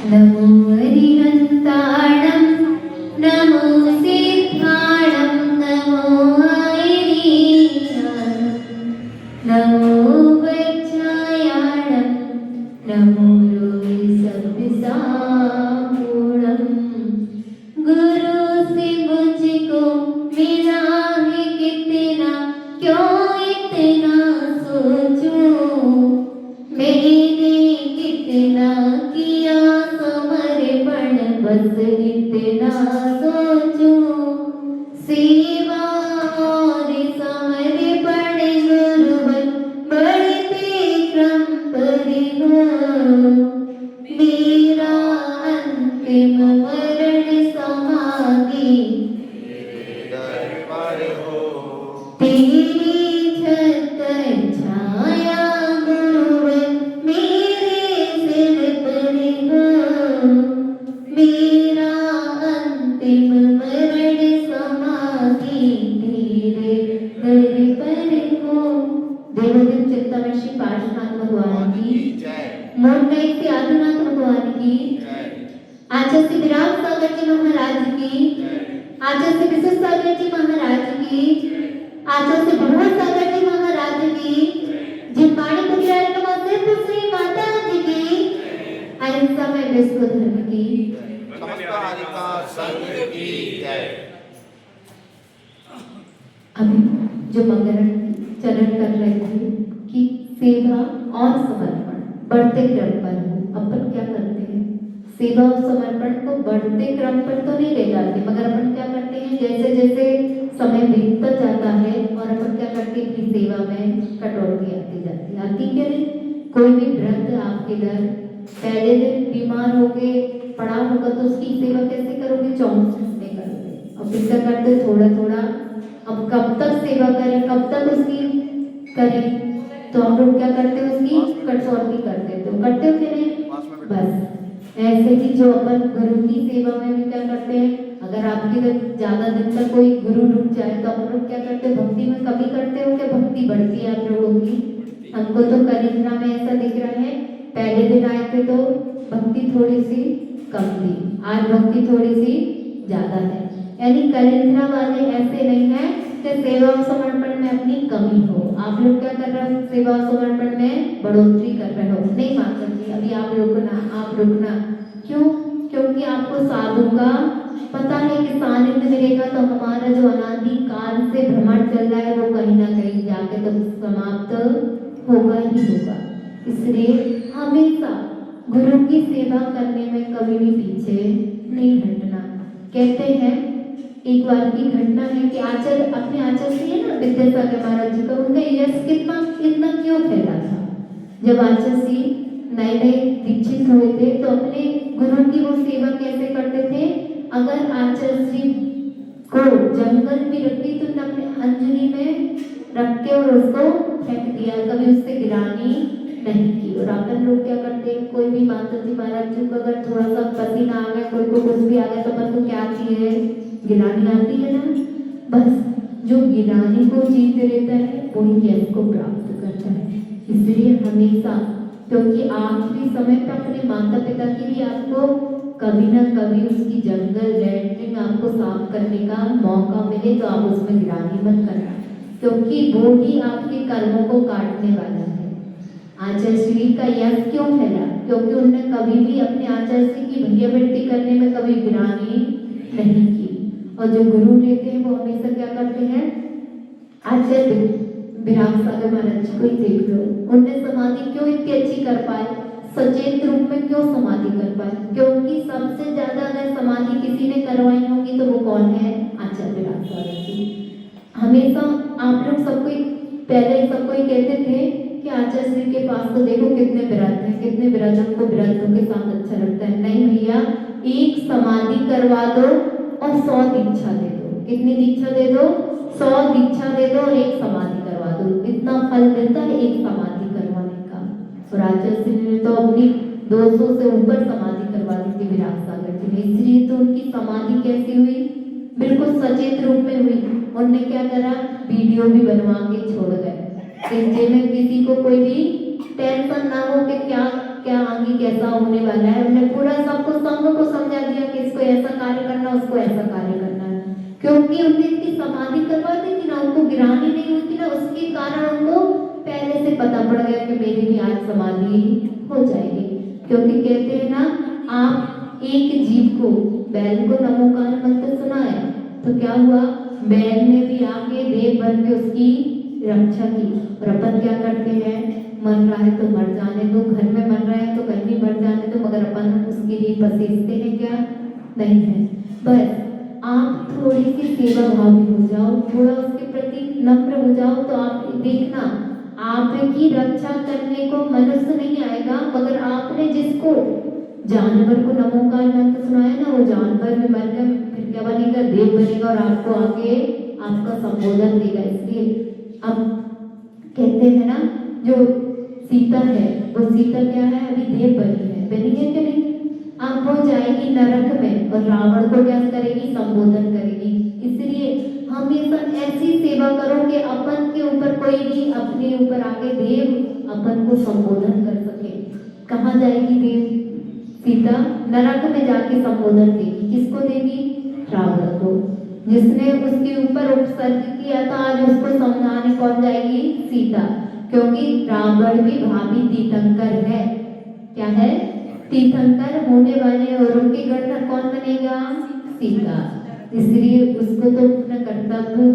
नमो हरिहन्ताणं नमो सिद्धाणं नमो ऐरीणां नमो वज्रायाणं नमो सब्बिसागुणं गुरु से मुझको मिला है कितना क्यों इतना सोचूं मैंने कितना किया समर्पण बस इतना सोचूं सेवा और समर्पण गुरुवर बढ़ते क्रम पर हो मेरा अंतिम मरण समाधि तेरी छत्र छाया गुरुवर मेरे सिर पर हो मेरा अंतिम मरण समाधि तेरे दर पर हो। देवोदित चिंतामणि श्री पार्श्वनाथ भगवान की मोहनदास श्री आदिनाथ भगवान की आचार्य श्री विराट सागर जी महाराज की आचार्य श्री विशेष सागर जी महाराज की आचार्य श्री भगवत सागर जी महाराज की जिम्बाड़ी पुजारी नमस्ते श्री माता जी की अहिंसा में विश्व धर्म की समस्त हरिका संघ की जय। अभी जो मंगल चरण कर रहे थे कि सेवा और समर्पण बढ़ते क्रम पर हो। अपन क्या करते हैं सेवा और समर्पण को बढ़ते क्रम पर तो नहीं ले जाते मगर अपन क्या करते हैं जैसे जैसे समय बीतता जाता है और अपन क्या करते हैं अपनी सेवा में कटौती आती जाती क्या नहीं। कोई भी वृद्ध आपके घर पहले दिन बीमार होके पड़ा होगा तो उसकी सेवा कैसे करोगे 24 घंटे करोगे और फिर क्या करते थोड़ा थोड़ा अब कब तक सेवा करें कब तक उसकी करें तो हम लोग क्या करते हैं उसकी कटौती कर देते हो करते हो कि नहीं बस ऐसे ही जो अपन गुरु की सेवा में भी क्या करते हैं अगर आपके ज्यादा दिन तक कोई गुरु रुक जाए तो आप लोग क्या करते हो भक्ति में कभी करते हो क्या भक्ति बढ़ती है आप लोगों की। हमको तो कलिंद्रा में ऐसा दिख रहा है पहले दिन आए थे तो भक्ति थोड़ी सी कम थी आज भक्ति थोड़ी सी ज्यादा है यानी कलिंद्रा वाले ऐसे नहीं है कि सेवा और समर्पण में अपनी कमी हो। आप लोग क्या कर रहे हो सेवा और समर्पण में बढ़ोतरी कर रहे हो नहीं माता जी अभी आप रुकना क्यों क्योंकि आपको साधु का पता है कि सानिध्य मिलेगा तो हमारा जो अनादि काल से भ्रमण चल रहा है वो कहीं ना कहीं जाके तो समाप्त होगा ही होगा। इसलिए हमेशा गुरु की सेवा करने में कभी भी पीछे नहीं हटना। कहते हैं एक बार की घटना है कि आचार्य अपने आचार्य से है ना विद्यासागर महाराज जी का उनका यश कितना क्यों फैला था। जब आचार्य नए नए दीक्षित हुए थे तो अपने गुरु की वो सेवा कैसे करते थे अगर आचार्य को जंगल में रखी तो अपने अंजलि में रख के और उसको फेंक दिया कभी उससे गिरानी नहीं की। और अपन लोग क्या करते हैं कोई भी माता जी महाराज जी को अगर थोड़ा सा पसीना आ गया कोई को कुछ भी आ गया तो अपन को क्या आती है गिरानी आती है ना। बस जो गिरानी को जीत लेता है वही यश को प्राप्त करता है। इसलिए हमेशा क्योंकि आखिरी समय पे अपने माता पिता की भी आपको कभी ना कभी उसकी जंगल लैट्रिन आपको साफ करने का मौका मिले तो आप उसमें गिरानी मत करना क्योंकि वो ही आपके कर्मों को काटने वाला है। आचार्य श्री का यश क्यों फैला क्योंकि उन्होंने कभी भी अपने आचार्य श्री की भैयावृत्ति करने में कभी गिरानी नहीं की। और जो गुरु रहते हैं वो हमेशा क्या करते हैं आचार्य विराट सागर महाराज जी को ही देख लो उनने समाधि क्यों इतनी अच्छी कर पाए सचेत रूप में क्यों समाधि कर पाए क्योंकि सबसे ज्यादा अगर समाधि किसी ने करवाई होगी तो वो कौन है आचार्य विराट सागर जी। हमेशा आप लोग सबको पहले सबको ही कहते थे कि आचार्य श्री के पास तो देखो कितने व्रत हैं कितने व्रत हमको व्रतों के साथ अच्छा लगता है। नहीं भैया एक समाधि करवा दो और 100 दीक्षा दे दो। कितनी दीक्षा दे दो 100 दीक्षा दे दो और एक समाधि करवा दो इतना फल मिलता है एक समाधि करवाने का। और आचार्य श्री ने तो अपनी 200 से ऊपर समाधि करवा दी थी विराट सागर जी ने। इसलिए तो उनकी समाधि कैसी हुई बिल्कुल सचेत रूप में हुई। उन्होंने क्या करा वीडियो भी बनवा के छोड़ गए जिनमें किसी को कोई भी टेंशन ना हो कि क्या क्या आगे कैसा होने वाला है। उन्हें पूरा सब उसको ऐसा कार्य करना है। क्योंकि उनने इतनी समाधि करवा दी थी ना, उनको गिरानी नहीं हुई थी ना, उसके कारण उनको पहले से पता पड़ गया कि मेरी भी आज समाधि हो जाएगी। क्योंकि कहते हैं ना, आप एक जीव को, बैल को नमोकार मंत्र सुनाया तो क्या हुआ, बैल ने भी आके देव बन के उसकी रक्षा की। और अपन क्या करते हैं, मर रहा है तो मर जाने दो, घर में मर रहा है तो कहीं मर जाने दो, मगर अपन उसके लिए पसीजते हैं क्या? नहीं है। बस आप थोड़ी सी सेवा भावी हो जाओ, थोड़ा उसके प्रति नम्र हो जाओ, तो आप देखना आपकी रक्षा करने को मनुष्य नहीं आएगा, मगर आपने जिसको जानवर को नमोकार मंत्र सुनाया ना, वो जानवर भी मर गया, फिर क्या बनेगा, देव बनेगा और आपको आगे आपका संबोधन देगा। इसलिए अब कहते हैं ना, जो सीता है वो सीता क्या है, अभी देव बनी है कि नहीं? अब वो जाएगी नरक में और रावण को क्या करेगी, संबोधन करेगी। इसलिए हमेशा ऐसी सेवा करो कि अपन के ऊपर कोई भी अपने ऊपर आके देव अपन को संबोधन कर सके। कहाँ जाएगी देव सीता? नरक में जाके संबोधन देगी। किसको देगी? रावण को, जिसने उसके ऊपर उपसर्ग किया था। आज उसको समझाने कौन जाएगी? सीता। क्योंकि रावण भी भावी तीर्थंकर है। क्या है? तीर्थंकर होने वाले, और उनके गढ़ कौन बनेगा? सीता। इसलिए उसको तो अपना कर्तव्य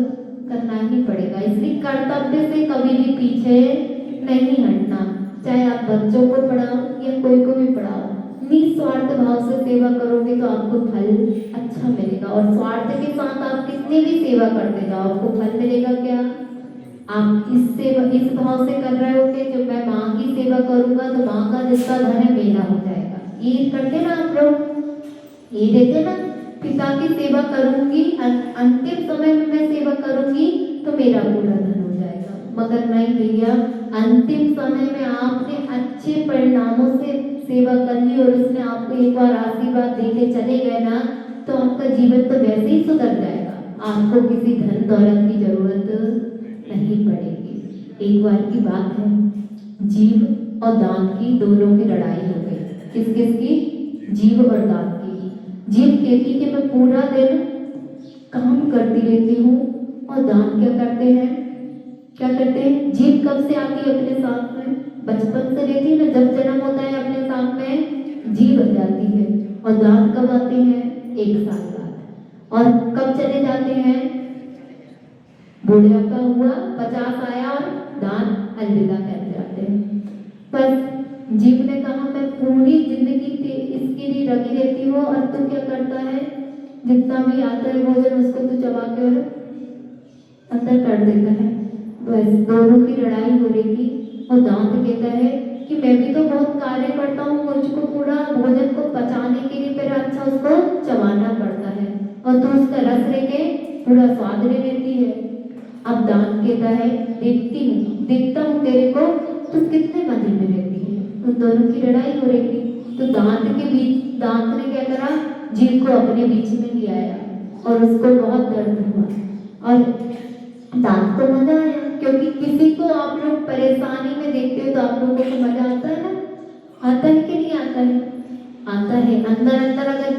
करना ही पड़ेगा। इसलिए कर्तव्य से कभी भी पीछे नहीं हटना। चाहे आप बच्चों को पढ़ाओ या कोई को भी पढ़ाओ, निस्वार्थ भाव से सेवा करोगे तो आपको फल अच्छा मिलेगा। और स्वार्थ के साथ आप कितनी भी सेवा करते जाओ, आपको फल मिलेगा क्या? आप इस भाव से कर रहे हो कि जब मैं माँ की सेवा करूंगा तो माँ का जितना धन है मेरा हो जाएगा। ये करते ना आप लोग, ये देते ना, पिता की सेवा करूंगी, अंतिम समय में मैं सेवा करूंगी तो मेरा पूरा धन हो जाएगा। मगर नहीं भैया, अंतिम समय में आपने अच्छे परिणामों से सेवा कर ली और उसने आपको एक बार आशीर्वाद देके चले गए ना, तो आपका जीवन तो वैसे ही सुधर जाएगा। आपको किसी धन दौलत की जरूरत नहीं पड़ेगी। एक बार की बात है, जीव और दान की दोनों की लड़ाई हो गई। किस किस की? जीव और दान की। जीव कहती कि मैं पूरा दिन काम करती रहती हूँ, और दान क्या करते हैं? क्या करते हैं? जीव कब से आती है अपने साथ में? बचपन से रहती है ना, जब जन्म होता है अपने साथ में जीव बन जाती है। और दान कब आते हैं? 1 साल बाद। और कब चले जाते हैं? बुढ़ापा हुआ, 50 आया और दान अलविदा कर जाते हैं। बस जीव ने कहा मैं पूरी जिंदगी इसके लिए लगी रहती हूँ, और तू क्या करता है? जितना भी आता है भोजन उसको तू चबा के और अंदर कर देता है। बस दोनों की लड़ाई हो रही थी। और दांत कहता है कि मैं भी तो बहुत कार्य करता हूँ, मुझको पूरा भोजन को पचाने के लिए पहले अच्छा उसको चबाना पड़ता है, और तू उसका रस लेके पूरा स्वाद ले लेती है। अब दांत कहता है देखता हूँ तेरे को, तू कितने मजे में रहती है। उन दोनों की लड़ाई हो रही थी। तो दांत ने क्या करा, जीव को अपने बीच में ले आया, और उसको बहुत दर्द हुआ। और दांत को मजा आया, क्योंकि किसी को आप लोग परेशानी में देखते हो तो आप लोगों को मजा आता है ना? आता है कि नहीं आता है? आता है। अंदर अंदर अगर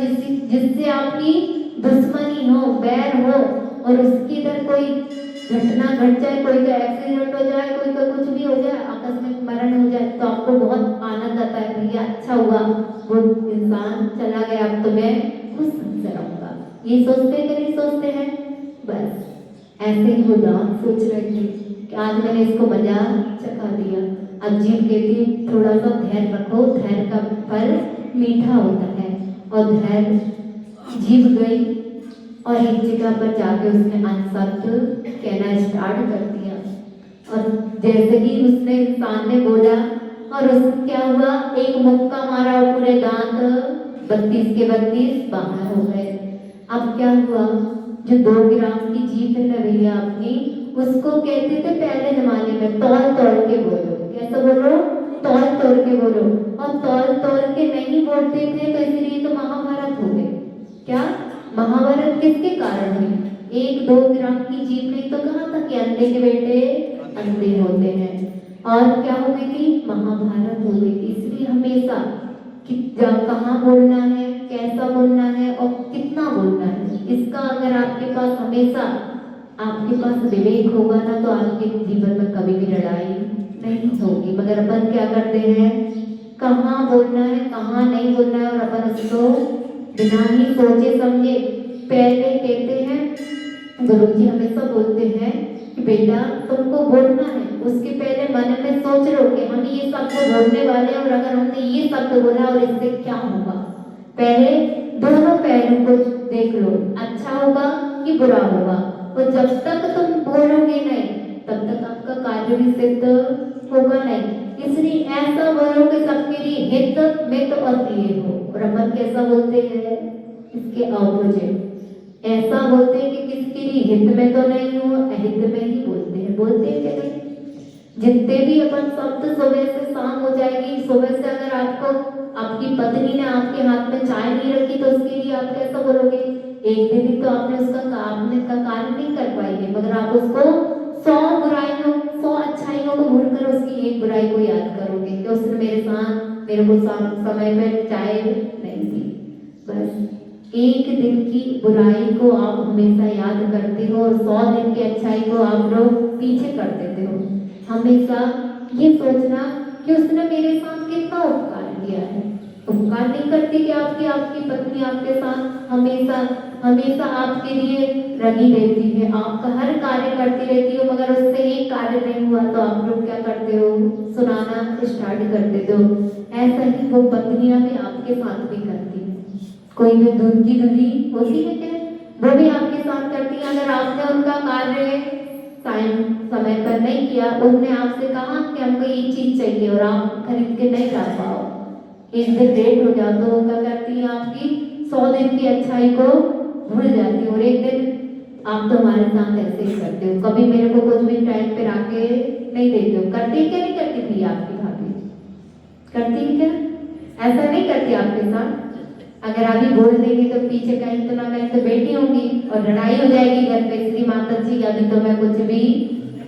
जिससे आपकी दुश्मनी हो, बैर हो, और उसकी इधर कोई घटना घट जाए, कोई का एक्सीडेंट हो जाए, कोई का कुछ भी हो जाए, आकस्मिक मरण हो जाए, तो आपको बहुत आनंद आता है, भैया अच्छा हुआ वो इंसान चला गया, अब तो मैं खुश से रहूंगा। ये सोचते कि नहीं सोचते हैं? बस ऐसे ही वो दांत सोच रहे थे कि आज मैंने इसको मजा चखा दिया। अब जीव कहती थोड़ा सा धैर्य रखो, धैर्य का फल मीठा होता है। और धैर्य जीव गई और एक जगह पर जाके उसने अनशब्द कहना स्टार्ट कर दिया। और जैसे ही उसने इंसान ने बोला, और उस क्या हुआ, एक मुक्का मारा और पूरे दांत 32 के 32 बाहर हो गए। अब क्या हुआ, जो 2 ग्राम की जीभ है ना भैया अपनी, उसको कहते थे पहले जमाने में तौल तौल के बोलो। कैसे बोलो? तौल तौल के बोलो। और तौल तौल के नहीं बोलते थे, तो इसलिए तो महाभारत हो गए। क्या महाभारत किसके कारण हुई? 1-2 ग्राम की जीभ नहीं तो कहा था कि अंधे के बेटे अंधे होते हैं। और क्या हो गई थी? महाभारत हो गई थी। इसलिए हमेशा जब कहाँ बोलना है, कैसा बोलना है और कितना बोलना है, अगर आपके पास हमेशा आपके पास विवेक होगा ना तो आपके जीवन में कभी भी लड़ाई नहीं होगी। मगर अपन क्या करते हैं, कहाँ बोलना है कहाँ नहीं बोलना है, और अपन उसको बिना ही सोचे समझे पहले कहते हैं। गुरुजी हमेशा बोलते हैं कि बेटा तुमको बोलना है, उसके पहले मन में सोच लो कि हम ये शब्द बोलने वाले हैं, और अगर हमने ये शब्द बोला और इससे क्या होगा। पहले दोनों पहलू को देख लो, अच्छा होगा कि बुरा होगा। और जब तक तुम बोलोगे नहीं तब तक आपका कार्य भी सिद्ध होगा नहीं। इसलिए ऐसा बोलो कि सबके लिए हित में तो अप्रिय हो। और अपन कैसा बोलते हैं, इसके ऑपोजिट ऐसा बोलते हैं कि किसके लिए हित में तो नहीं हो, अहित में ही बोलते हैं। बोलते हैं कि नहीं, जितने भी अपन शब्द सुबह से शाम हो जाएगी, सुबह से अगर आपको आपकी पत्नी ने आपके हाथ में चाय नहीं रखी तो उसके लिए आप कैसा बोलोगे। एक दिन तो आपने उसका आपने का कार्य नहीं कर पाएंगे, मगर आप उसको 100 बुराइयों 100 अच्छाइयों को भूलकर उसकी एक बुराई को याद करोगे कि उसने मेरे साथ मेरे को समय पे चाय नहीं दी। बस एक दिन की बुराई को आप हमेशा याद करते हो और 100 दिन की अच्छाई को आप लोग पीछे कर देते हो। हमेशा ये सोचना कि उसने मेरे साथ कितना उपकार किया है। उपकार नहीं करती कि आपकी पत्नी आपके साथ हमेशा हमेशा आपके लिए लगी रहती है, आपका हर कार्य करती रहती हो, मगर उससे एक कार्य नहीं हुआ तो आप लोग क्या करते हो, सुनाना स्टार्ट कर देते हो। ऐसा ही वो पत्नियां भी आपके साथ भी करती है। कोई भी दूध की दूधी होती है क्या, वो भी आपके साथ करती है। अगर आपने उनका कार्य समय पर नहीं किया, उनने आपसे कहा कि हमको ये चीज चाहिए और आप खरीद के नहीं ला पाओ, एक दिन लेट हो जाओ, तो क्या करती है, आपकी 100 दिन की अच्छाई को भूल जाती हो। और एक दिन आप तो हमारे साथ ऐसे ही करते हो, कभी मेरे को कुछ भी टाइम पे आके नहीं देते हो। करती क्या नहीं करती थी आपकी भाभी, करती क्या, ऐसा नहीं करती आपके साथ। अगर अभी बोल देंगे तो पीछे कहीं तो ना कहीं तो बैठी होंगी और लड़ाई हो जाएगी घर पे, श्री माता जी अभी तो मैं कुछ भी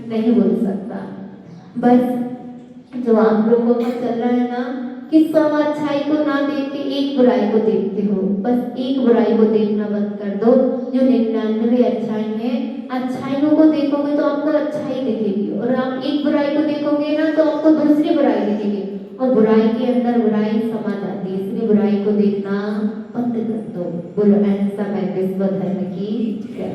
नहीं बोल सकता। बस जो आप लोगों का चल रहा है ना कि 100 अच्छाई को ना देख के एक बुराई को देखते हो, बस एक बुराई को देखना बंद कर दो। जो 99 अच्छाई है, अच्छाइयों को देखोगे तो आपको अच्छाई दिखेगी, और आप एक बुराई को देखोगे ना तो आपको दूसरी बुराई दिखेगी, और बुराई के अंदर बुराई समा जाती है। इसलिए बुराई को देखना बंद कर दो। बोलो ऐसा मैं विश्व धर्म की जय।